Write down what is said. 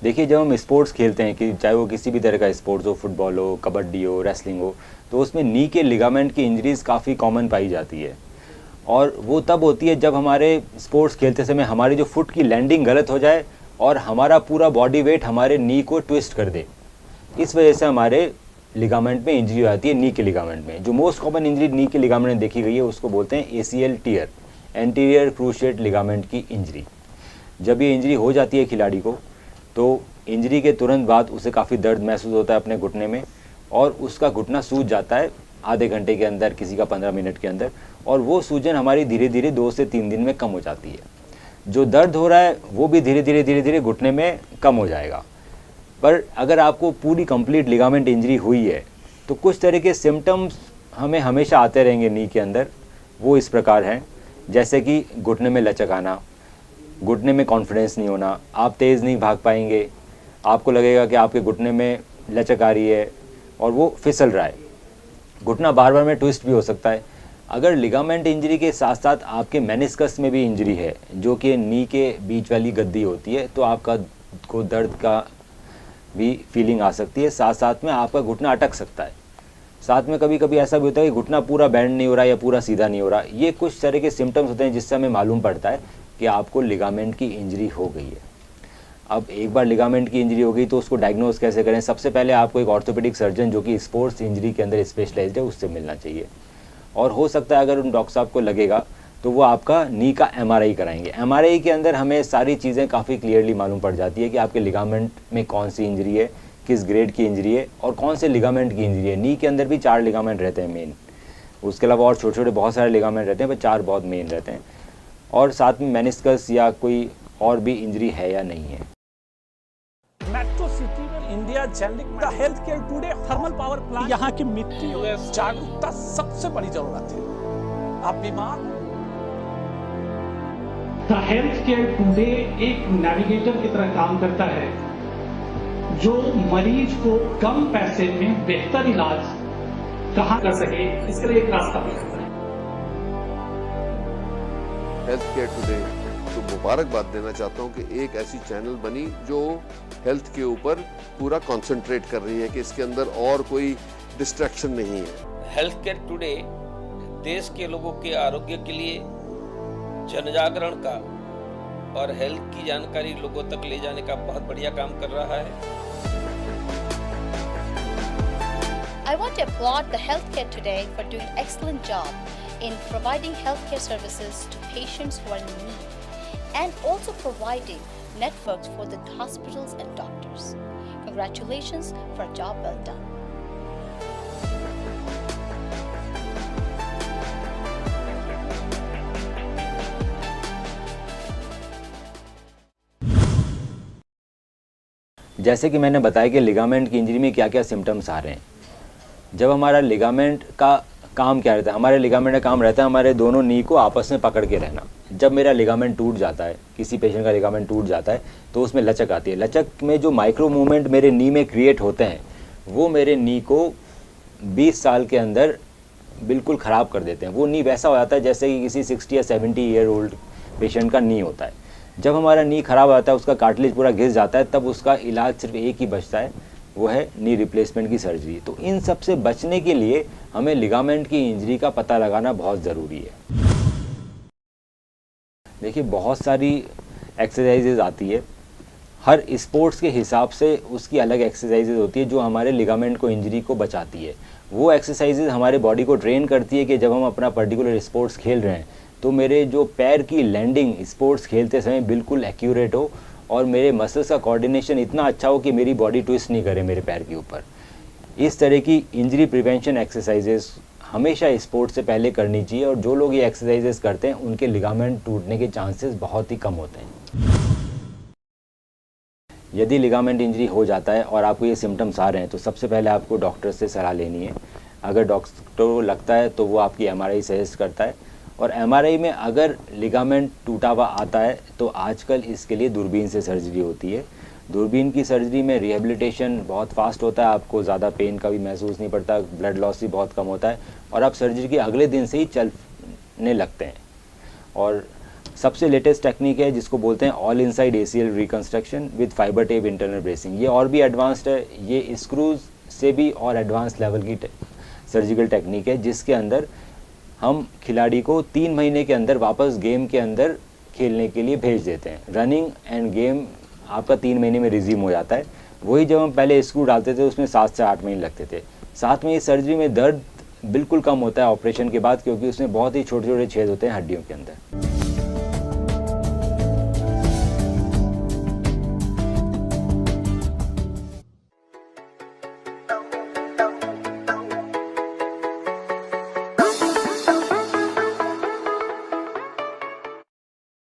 देखिए, जब हम स्पोर्ट्स खेलते हैं कि चाहे वो किसी भी तरह का स्पोर्ट्स हो, फुटबॉल हो, कबड्डी हो, रेसलिंग हो, तो उसमें नी के लिगामेंट की इंजरीज़ काफ़ी कॉमन पाई जाती है। और वो तब होती है जब हमारे स्पोर्ट्स खेलते समय हमारी जो फुट की लैंडिंग गलत हो जाए और हमारा पूरा बॉडी वेट हमारे नी को ट्विस्ट कर दे। इस वजह से हमारे लिगामेंट में इंजरी आती है, नी के लिगामेंट में। जो मोस्ट कॉमन इंजरी नी के लिगामेंट में देखी गई है उसको बोलते हैं ACL tear, anterior cruciate ligament की इंजरी। जब ये इंजरी हो जाती है खिलाड़ी को, तो इंजरी के तुरंत बाद उसे काफ़ी दर्द महसूस होता है अपने घुटने में, और उसका घुटना सूज जाता है आधे घंटे के अंदर, किसी का 15 मिनट के अंदर, और वो सूजन हमारी धीरे धीरे 2 से 3 दिन में कम हो जाती है। जो दर्द हो रहा है वो भी धीरे धीरे घुटने में कम हो जाएगा। पर अगर आपको पूरी कंप्लीट लिगामेंट इंजरी हुई है तो कुछ तरह के सिम्टम्स हमें हमेशा आते रहेंगे नी के अंदर। वो इस प्रकार हैं, जैसे कि घुटने में लचक आना, घुटने में कॉन्फिडेंस नहीं होना, आप तेज़ नहीं भाग पाएंगे, आपको लगेगा कि आपके घुटने में लचक आ रही है और वो फिसल रहा है, घुटना बार बार में ट्विस्ट भी हो सकता है। अगर लिगामेंट इंजरी के साथ साथ आपके मेनिस्कस में भी इंजरी है, जो कि नी के बीच वाली गद्दी होती है, तो आपका को दर्द का भी फीलिंग आ सकती है। साथ साथ में आपका घुटना अटक सकता है। साथ में कभी कभी ऐसा भी होता है कि घुटना पूरा बैंड नहीं हो रहा या पूरा सीधा नहीं हो रहा। ये कुछ तरह के सिम्टम्स होते हैं जिससे हमें मालूम पड़ता है कि आपको लिगामेंट की इंजरी हो गई है। अब एक बार लिगामेंट की इंजरी हो गई तो उसको डायग्नोज कैसे करें? सबसे पहले आपको एक ऑर्थोपेडिक सर्जन जो कि स्पोर्ट्स इंजरी के अंदर स्पेशलाइज्ड है उससे मिलना चाहिए। और हो सकता है अगर उन डॉक्टर साहब को लगेगा तो वो आपका नी का एमआरआई कराएंगे। एमआरआई के अंदर हमें सारी चीज़ें काफ़ी क्लियरली मालूम पड़ जाती है कि आपके लिगामेंट में कौन सी इंजरी है, किस ग्रेड की इंजरी है और कौन से लिगामेंट की इंजरी है। नी के अंदर भी 4 लिगामेंट रहते हैं मेन, उसके अलावा और छोटे छोटे बहुत सारे लिगामेंट रहते हैं, पर 4 बहुत मेन रहते हैं। और साथ में मेनिस्कस या कोई और भी इंजरी है या नहीं है। मेट्रो सिटी में India generic health care today thermal power plant, यहाँ की मिट्टी जागरूकता सबसे बड़ी जरूरत है। आप बीमार द हेल्थ केयर टुडे एक नेविगेटर की तरह काम करता है जो मरीज को कम पैसे में बेहतर इलाज कहाँ कर सके, इसके लिए एक रास्ता भी करता है। हेल्थ केयर टुडे तो मुबारकबाद देना चाहता हूं कि एक ऐसी चैनल बनी जो हेल्थ के ऊपर पूरा कंसंट्रेट कर रही है कि इसके अंदर और कोई डिस्ट्रैक्शन नहीं है। हेल्थ केयर टुडे देश के लोगों के आरोग्य के लिए जनजागरण का और हेल्थ की जानकारी लोगों तक ले जाने का बहुत बढ़िया काम कर रहा है। I want to applaud the Healthcare Today for doing excellent job in providing healthcare services to patients who are in need and also providing networks for the hospitals and doctors. Congratulations for a job well done. जैसे कि मैंने बताया कि ligament की injury में क्या क्या symptoms आ रहे हैं। जब हमारा लिगामेंट का काम क्या रहता है, हमारे लिगामेंट का काम रहता है हमारे दोनों नी को आपस में पकड़ के रहना। जब मेरा लिगामेंट टूट जाता है, किसी पेशेंट का लिगामेंट टूट जाता है, तो उसमें लचक आती है। लचक में जो माइक्रो मूवमेंट मेरे नी में क्रिएट होते हैं वो मेरे नी को 20 साल के अंदर बिल्कुल ख़राब कर देते हैं। वो नी वैसा हो जाता है जैसे कि किसी 60 या 70 ईयर ओल्ड पेशेंट का नी होता है। जब हमारा नी ख़राब आता है, उसका कार्टिलेज पूरा घिस जाता है, तब उसका इलाज सिर्फ एक ही बचता है, वो है नी रिप्लेसमेंट की सर्जरी। तो इन सब से बचने के लिए हमें लिगामेंट की इंजरी का पता लगाना बहुत ज़रूरी है। देखिए, बहुत सारी एक्सरसाइजेज आती है, हर स्पोर्ट्स के हिसाब से उसकी अलग एक्सरसाइजेज होती है जो हमारे लिगामेंट को इंजरी को बचाती है। वो एक्सरसाइजेज हमारे बॉडी को ट्रेन करती है कि जब हम अपना पर्टिकुलर स्पोर्ट्स खेल रहे हैं तो मेरे जो पैर की लैंडिंग स्पोर्ट्स खेलते समय बिल्कुल एक्यूरेट हो और मेरे मसल्स का कोऑर्डिनेशन इतना अच्छा हो कि मेरी बॉडी ट्विस्ट नहीं करे मेरे पैर के ऊपर। इस तरह की इंजरी प्रिवेंशन एक्सरसाइजेस हमेशा स्पोर्ट्स से पहले करनी चाहिए, और जो लोग ये एक्सरसाइजेस करते हैं उनके लिगामेंट टूटने के चांसेस बहुत ही कम होते हैं। यदि लिगामेंट इंजरी हो जाता है और आपको ये सिम्टम्स आ रहे हैं तो सबसे पहले आपको डॉक्टर से सलाह लेनी है। अगर डॉक्टर को लगता है तो वो आपकी एमआरआई सजेस्ट करता है, और एमआरआई में अगर लिगामेंट टूटा हुआ आता है तो आजकल इसके लिए दूरबीन से सर्जरी होती है। दूरबीन की सर्जरी में रिहेबिलिटेशन बहुत फास्ट होता है, आपको ज़्यादा पेन का भी महसूस नहीं पड़ता, ब्लड लॉस भी बहुत कम होता है और आप सर्जरी के अगले दिन से ही चलने लगते हैं। और सबसे लेटेस्ट टेक्निक है जिसको बोलते हैं all inside ACL reconstruction with fibre tape internal bracing. ये और भी एडवांस्ड है, ये स्क्रूज से भी और एडवांस लेवल की सर्जिकल टेक्निक है, जिसके अंदर हम खिलाड़ी को 3 महीने के अंदर वापस गेम के अंदर खेलने के लिए भेज देते हैं। रनिंग एंड गेम आपका 3 महीने में रिज्यूम हो जाता है। वही जब हम पहले स्क्रू डालते थे उसमें 7 से 8 महीने लगते थे। साथ में इस सर्जरी में दर्द बिल्कुल कम होता है ऑपरेशन के बाद, क्योंकि उसमें बहुत ही छोटे छोटे छेद होते हैं हड्डियों के अंदर।